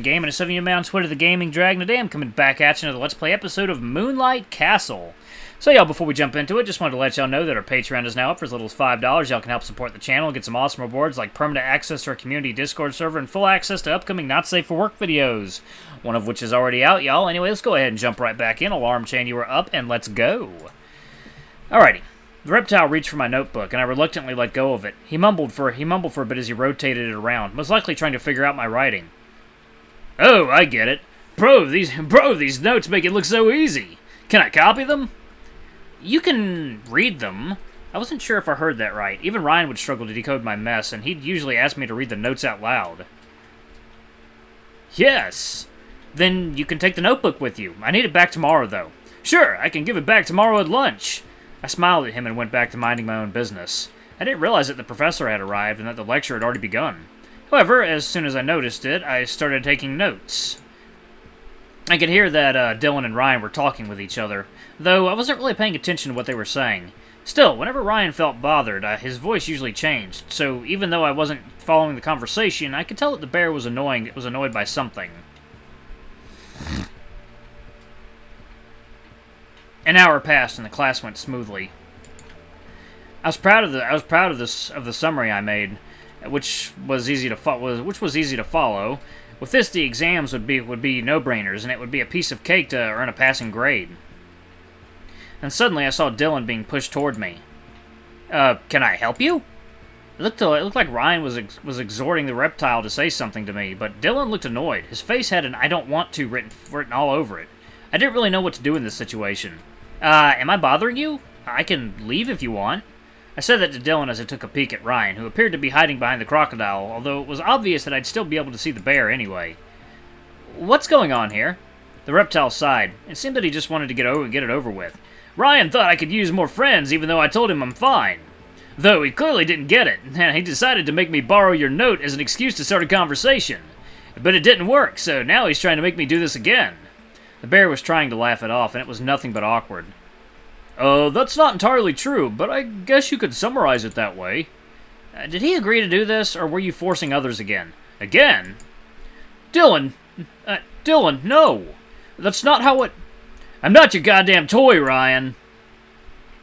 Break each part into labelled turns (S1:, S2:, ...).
S1: Game, and a 7-year man on Twitter, the Gaming Dragon. Today I'm coming back at you another Let's Play episode of Moonlight Castle. So y'all, before we jump into it, just wanted to let y'all know that our Patreon is now up for as little as $5. Y'all can help support the channel and get some awesome rewards like permanent access to our community Discord server and full access to upcoming Not Safe for Work videos. One of which is already out, y'all. Anyway, let's go ahead and jump right back in. Alarm chain, you are up, and let's go. Alrighty. The reptile reached for my notebook, and I reluctantly let go of it. He mumbled for a bit as he rotated it around, most likely trying to figure out my writing. Oh, I get it. Bro, these notes make it look so easy. Can I copy them? You can read them. I wasn't sure if I heard that right. Even Ryan would struggle to decode my mess, and he'd usually ask me to read the notes out loud. Yes. Then you can take the notebook with you. I need it back tomorrow, though. Sure, I can give it back tomorrow at lunch. I smiled at him and went back to minding my own business. I didn't realize that the professor had arrived and that the lecture had already begun. However, as soon as I noticed it, I started taking notes. I could hear that Dylan and Ryan were talking with each other, though I wasn't really paying attention to what they were saying. Still, whenever Ryan felt bothered, his voice usually changed, so even though I wasn't following the conversation, I could tell that the bear was annoyed by something. An hour passed and the class went smoothly. I was proud of the summary I made, which was easy to follow. With this, the exams would be no-brainers, and it would be a piece of cake to earn a passing grade. And suddenly, I saw Dylan being pushed toward me. Can I help you? It looked like Ryan was exhorting the reptile to say something to me, but Dylan looked annoyed. His face had an "I don't want to" written all over it. I didn't really know what to do in this situation. Am I bothering you? I can leave if you want. I said that to Dylan as I took a peek at Ryan, who appeared to be hiding behind the crocodile, although it was obvious that I'd still be able to see the bear anyway. What's going on here? The reptile sighed. It seemed that he just wanted to get it over with. Ryan thought I could use more friends, even though I told him I'm fine. Though he clearly didn't get it, and he decided to make me borrow your note as an excuse to start a conversation. But it didn't work, so now he's trying to make me do this again. The bear was trying to laugh it off, and it was nothing but awkward. That's not entirely true, but I guess you could summarize it that way. Did he agree to do this, or were you forcing others again? Again? Dylan, no. That's not how it... I'm not your goddamn toy, Ryan.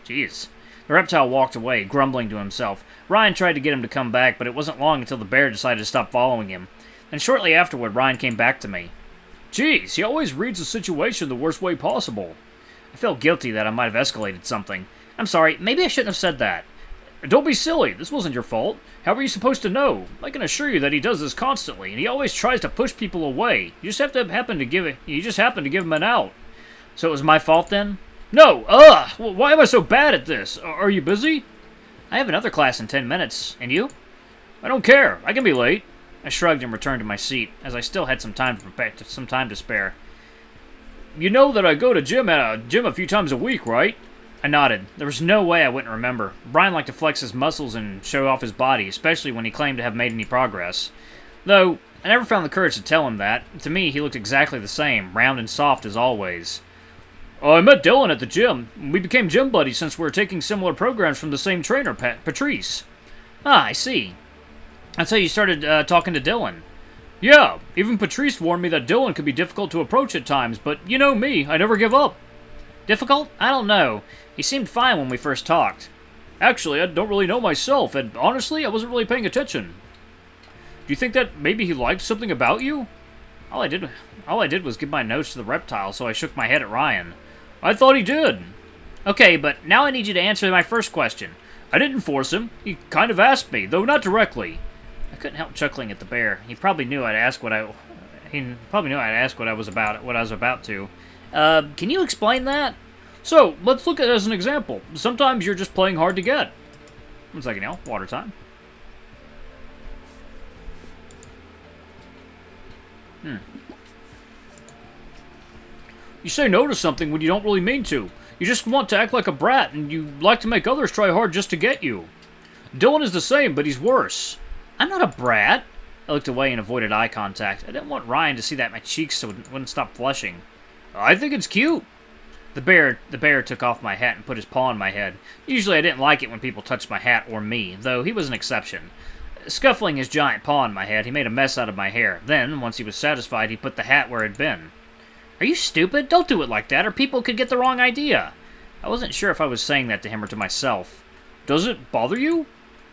S1: Jeez. The reptile walked away, grumbling to himself. Ryan tried to get him to come back, but it wasn't long until the bear decided to stop following him. And shortly afterward, Ryan came back to me. Jeez, he always reads the situation the worst way possible. I felt guilty that I might have escalated something. I'm sorry, maybe I shouldn't have said that. Don't be silly, this wasn't your fault. How were you supposed to know? I can assure you that he does this constantly, and he always tries to push people away. You just happen to give him an out. So it was my fault then? No, why am I so bad at this? Are you busy? I have another class in 10 minutes, and you? I don't care, I can be late. I shrugged and returned to my seat, as I still had some time to spare. You know that I go to gym a few times a week, right? I nodded. There was no way I wouldn't remember. Brian liked to flex his muscles and show off his body, especially when he claimed to have made any progress. Though, I never found the courage to tell him that. To me, he looked exactly the same, round and soft as always. I met Dylan at the gym. We became gym buddies since we were taking similar programs from the same trainer, Patrice. Ah, I see. That's how you started talking to Dylan. Yeah, even Patrice warned me that Dylan could be difficult to approach at times, but you know me, I never give up. Difficult? I don't know. He seemed fine when we first talked. Actually, I don't really know myself, and honestly, I wasn't really paying attention. Do you think that maybe he liked something about you? All I did was give my notes to the reptile, so I shook my head at Ryan. I thought he did. Okay, but now I need you to answer my first question. I didn't force him. He kind of asked me, though not directly. I couldn't help chuckling at the bear. He probably knew I'd ask what I was about to. Can you explain that? So, let's look at it as an example. Sometimes you're just playing hard to get. 1 second now, water time. You say no to something when you don't really mean to. You just want to act like a brat, and you like to make others try hard just to get you. Dylan is the same, but he's worse. I'm not a brat. I looked away and avoided eye contact. I didn't want Ryan to see that my cheeks wouldn't stop flushing. I think it's cute. The bear took off my hat and put his paw on my head. Usually I didn't like it when people touched my hat or me, though he was an exception. Scuffling his giant paw in my head, he made a mess out of my hair. Then, once he was satisfied, he put the hat where it had been. Are you stupid? Don't do it like that, or people could get the wrong idea. I wasn't sure if I was saying that to him or to myself. Does it bother you?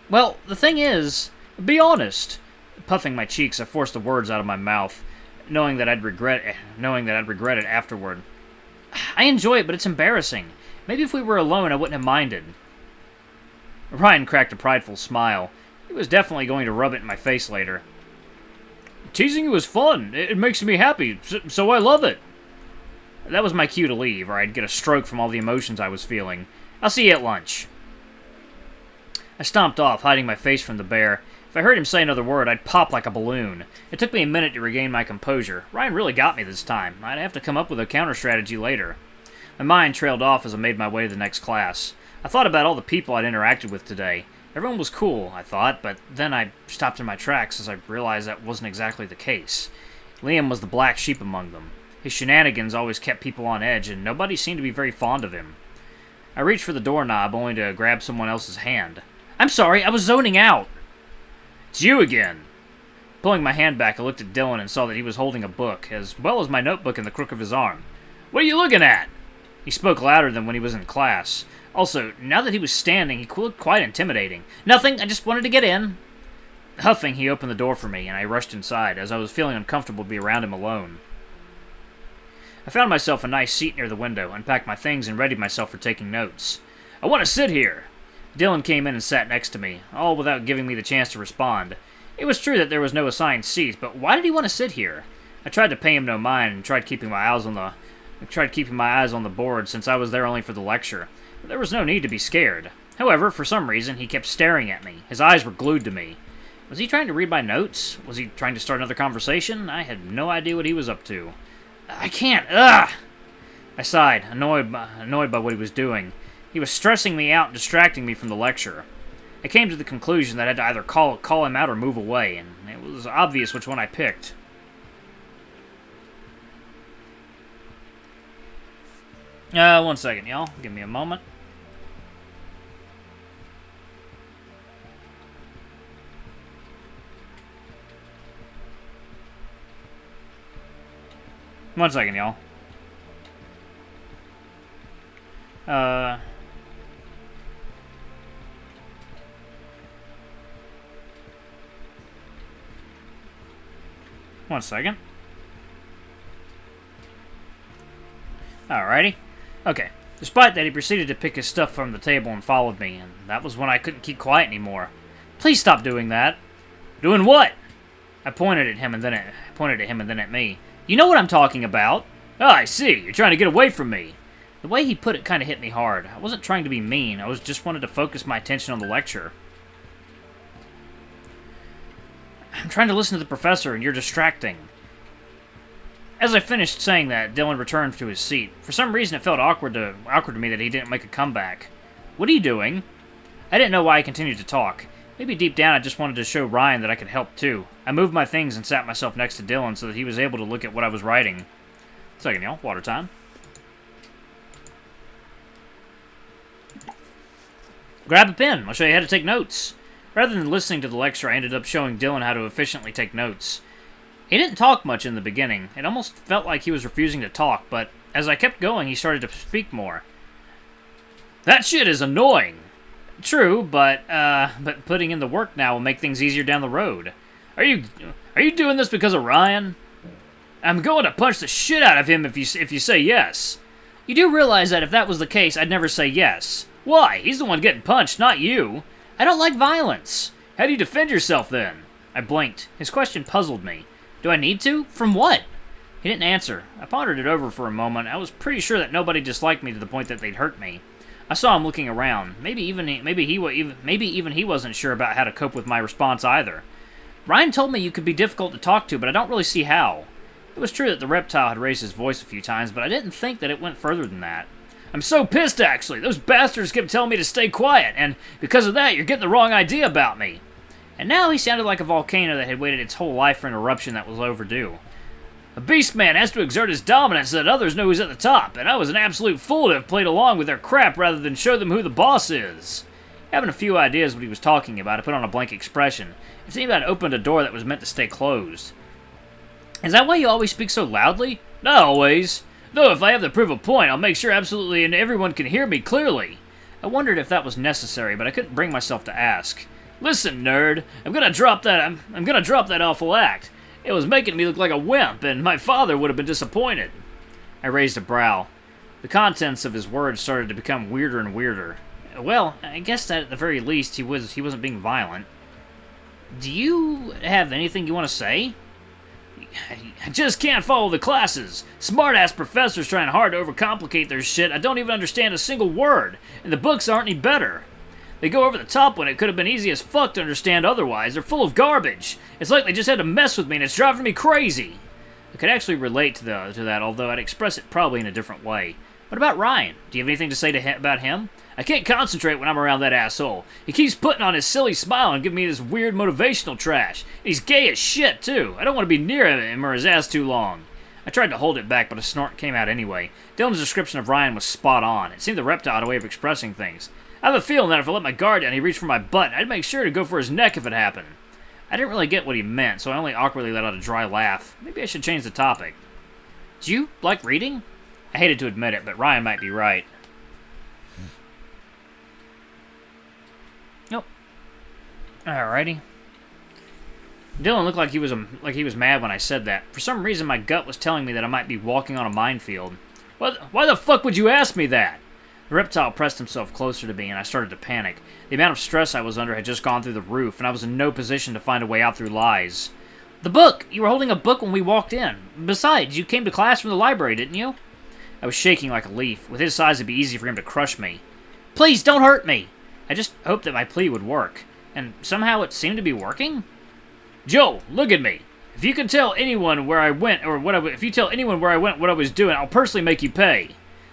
S1: Well, the thing is, be honest. Puffing my cheeks, I forced the words out of my mouth, knowing that I'd regret it afterward. I enjoy it, but it's embarrassing. Maybe if we were alone, I wouldn't have minded. Ryan cracked a prideful smile. He was definitely going to rub it in my face later. Teasing you is fun. It makes me happy, so I love it. That was my cue to leave, or I'd get a stroke from all the emotions I was feeling. I'll see you at lunch. I stomped off, hiding my face from the bear. If I heard him say another word, I'd pop like a balloon. It took me a minute to regain my composure. Ryan really got me this time. I'd have to come up with a counter-strategy later. My mind trailed off as I made my way to the next class. I thought about all the people I'd interacted with today. Everyone was cool, I thought, but then I stopped in my tracks as I realized that wasn't exactly the case. Liam was the black sheep among them. His shenanigans always kept people on edge, and nobody seemed to be very fond of him. I reached for the doorknob, only to grab someone else's hand. I'm sorry, I was zoning out! It's you again! Pulling my hand back, I looked at Dylan and saw that he was holding a book, as well as my notebook in the crook of his arm. What are you looking at? He spoke louder than when he was in class. Also, now that he was standing, he looked quite intimidating. Nothing, I just wanted to get in. Huffing, he opened the door for me, and I rushed inside, as I was feeling uncomfortable to be around him alone. I found myself a nice seat near the window, unpacked my things, and readied myself for taking notes. I want to sit here. Dylan came in and sat next to me, all without giving me the chance to respond. It was true that there was no assigned seat, but why did he want to sit here? I tried to pay him no mind and tried keeping my eyes on the board since I was there only for the lecture. But there was no need to be scared. However, for some reason, he kept staring at me. His eyes were glued to me. Was he trying to read my notes? Was he trying to start another conversation? I had no idea what he was up to. I can't. Ugh! I sighed, annoyed by what he was doing. He was stressing me out and distracting me from the lecture. I came to the conclusion that I had to either call him out or move away, and it was obvious which one I picked. One second, y'all. Give me a moment. One second, y'all. One second. Alrighty. Okay. Despite that, he proceeded to pick his stuff from the table and followed me, and that was when I couldn't keep quiet anymore. Please stop doing that. Doing what? I pointed at him and then at me. You know what I'm talking about. Oh, I see. You're trying to get away from me. The way he put it kind of hit me hard. I wasn't trying to be mean. I just wanted to focus my attention on the lecture. I'm trying to listen to the professor, and you're distracting. As I finished saying that, Dylan returned to his seat. For some reason, it felt awkward to me that he didn't make a comeback. What are you doing? I didn't know why I continued to talk. Maybe deep down I just wanted to show Ryan that I could help too. I moved my things and sat myself next to Dylan so that he was able to look at what I was writing. Second, y'all. Water time. Grab a pen. I'll show you how to take notes. Rather than listening to the lecture, I ended up showing Dylan how to efficiently take notes. He didn't talk much in the beginning. It almost felt like he was refusing to talk, but as I kept going, he started to speak more. That shit is annoying. True, but putting in the work now will make things easier down the road. Are you doing this because of Ryan? I'm going to punch the shit out of him if you say yes. You do realize that if that was the case, I'd never say yes. Why? He's the one getting punched, not you. I don't like violence. How do you defend yourself then? I blinked. His question puzzled me. Do I need to? From what? He didn't answer. I pondered it over for a moment. I was pretty sure that nobody disliked me to the point that they'd hurt me. I saw him looking around. Maybe even he wasn't sure about how to cope with my response either. Ryan told me you could be difficult to talk to, but I don't really see how. It was true that the reptile had raised his voice a few times, but I didn't think that it went further than that. I'm so pissed, actually. Those bastards kept telling me to stay quiet, and because of that, you're getting the wrong idea about me. And now he sounded like a volcano that had waited its whole life for an eruption that was overdue. A beast man has to exert his dominance so that others know who's at the top, and I was an absolute fool to have played along with their crap rather than show them who the boss is. Having a few ideas what he was talking about, I put on a blank expression. It seemed I'd opened a door that was meant to stay closed. Is that why you always speak so loudly? Not always. Though if I have to prove a point, I'll make sure absolutely and everyone can hear me clearly. I wondered if that was necessary, but I couldn't bring myself to ask. Listen, nerd, I'm gonna drop that awful act. It was making me look like a wimp, and my father would have been disappointed. I raised a brow. The contents of his words started to become weirder and weirder. Well, I guess that at the very least he wasn't being violent. Do you have anything you want to say? I just can't follow the classes. Smart-ass professors trying hard to overcomplicate their shit. I don't even understand a single word, and the books aren't any better. They go over the top when it could have been easy as fuck to understand otherwise. They're full of garbage. It's like they just had to mess with me, and it's driving me crazy. I could actually relate to that, although I'd express it probably in a different way. What about Ryan? Do you have anything to say about him? I can't concentrate when I'm around that asshole. He keeps putting on his silly smile and giving me this weird motivational trash. He's gay as shit, too. I don't want to be near him or his ass too long. I tried to hold it back, but a snort came out anyway. Dylan's description of Ryan was spot on. It seemed the Reptile had a way of expressing things. I have a feeling that if I let my guard down, he'd reach for my butt, and I'd make sure to go for his neck if it happened. I didn't really get what he meant, so I only awkwardly let out a dry laugh. Maybe I should change the topic. Do you like reading? I hated to admit it, but Ryan might be right. Nope. Alrighty. Dylan looked like he was mad when I said that. For some reason, my gut was telling me that I might be walking on a minefield. Why the fuck would you ask me that? The Reptile pressed himself closer to me, and I started to panic. The amount of stress I was under had just gone through the roof, and I was in no position to find a way out through lies. The book! You were holding a book when we walked in. Besides, you came to class from the library, didn't you? I was shaking like a leaf. With his size, it'd be easy for him to crush me. Please, don't hurt me! I just hoped that my plea would work. And somehow it seemed to be working? Joe, look at me. If you can tell anyone where I went, if you tell anyone where I went, what I was doing, I'll personally make you pay.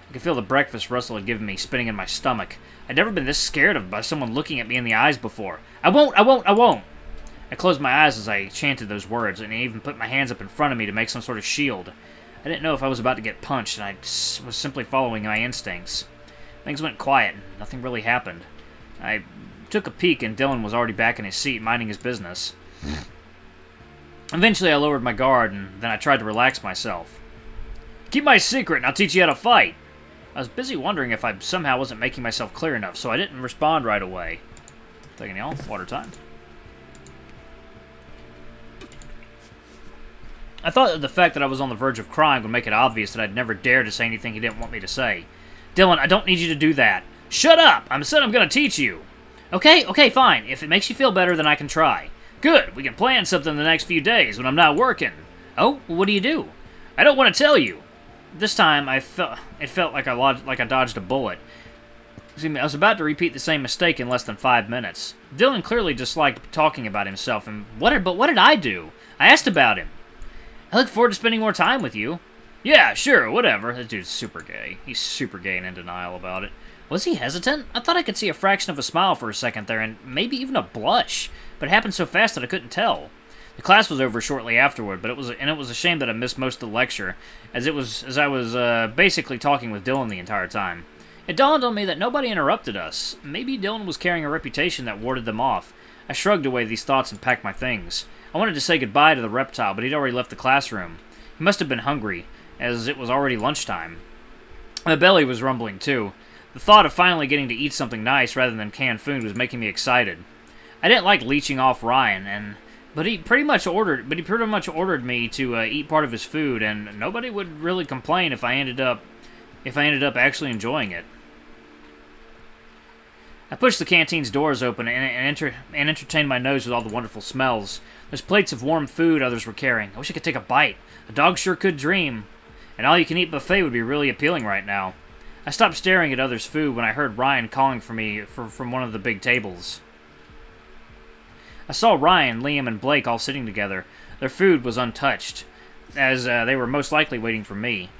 S1: I could feel the breakfast Russell had given me spinning in my stomach. I'd never been this scared by someone looking at me in the eyes before. I won't! I closed my eyes as I chanted those words, and I even put my hands up in front of me to make some sort of shield. I didn't know if I was about to get punched, and I was simply following my instincts. Things went quiet, and nothing really happened. I took a peek, and Dylan was already back in his seat, minding his business. Eventually, I lowered my guard, and then I tried to relax myself. Keep my secret, and I'll teach you how to fight. I was busy wondering if I somehow wasn't making myself clear enough, so I didn't respond right away. Taking y'all, water time. I thought that the fact that I was on the verge of crying would make it obvious that I'd never dare to say anything he didn't want me to say. Dylan, I don't need you to do that. Shut up! I said I'm gonna teach you. Okay, fine. If it makes you feel better, then I can try. Good, we can plan something the next few days when I'm not working. Oh, what do you do? I don't want to tell you. This time, it felt like I dodged a bullet. Excuse me, I was about to repeat the same mistake in less than 5 minutes. Dylan clearly disliked talking about himself, but what did I do? I asked about him. I look forward to spending more time with you. Yeah, sure, whatever. That dude's super gay. He's super gay and in denial about it. Was he hesitant? I thought I could see a fraction of a smile for a second there, and maybe even a blush, but it happened so fast that I couldn't tell. The class was over shortly afterward, but it was a shame that I missed most of the lecture, as I was basically talking with Dylan the entire time. It dawned on me that nobody interrupted us. Maybe Dylan was carrying a reputation that warded them off. I shrugged away these thoughts and packed my things. I wanted to say goodbye to the Reptile, but he'd already left the classroom. He must have been hungry, as it was already lunchtime. My belly was rumbling too. The thought of finally getting to eat something nice rather than canned food was making me excited. I didn't like leeching off Ryan, but he pretty much ordered me to eat part of his food, and nobody would really complain if I ended up actually enjoying it. I pushed the canteen's doors open and entertained my nose with all the wonderful smells. There's plates of warm food others were carrying. I wish I could take a bite. A dog sure could dream. An all-you-can-eat buffet would be really appealing right now. I stopped staring at others' food when I heard Ryan calling for me from one of the big tables. I saw Ryan, Liam, and Blake all sitting together. Their food was untouched, as they were most likely waiting for me.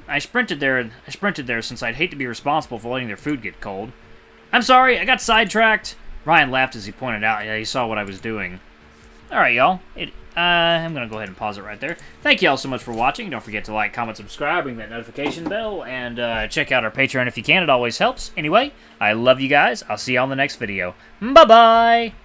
S1: I sprinted there since I'd hate to be responsible for letting their food get cold. I'm sorry, I got sidetracked. Ryan laughed as he pointed out he saw what I was doing. Alright, y'all. I'm going to go ahead and pause it right there. Thank you all so much for watching. Don't forget to like, comment, subscribe, ring that notification bell, and check out our Patreon if you can. It always helps. Anyway, I love you guys. I'll see you on the next video. Bye-bye!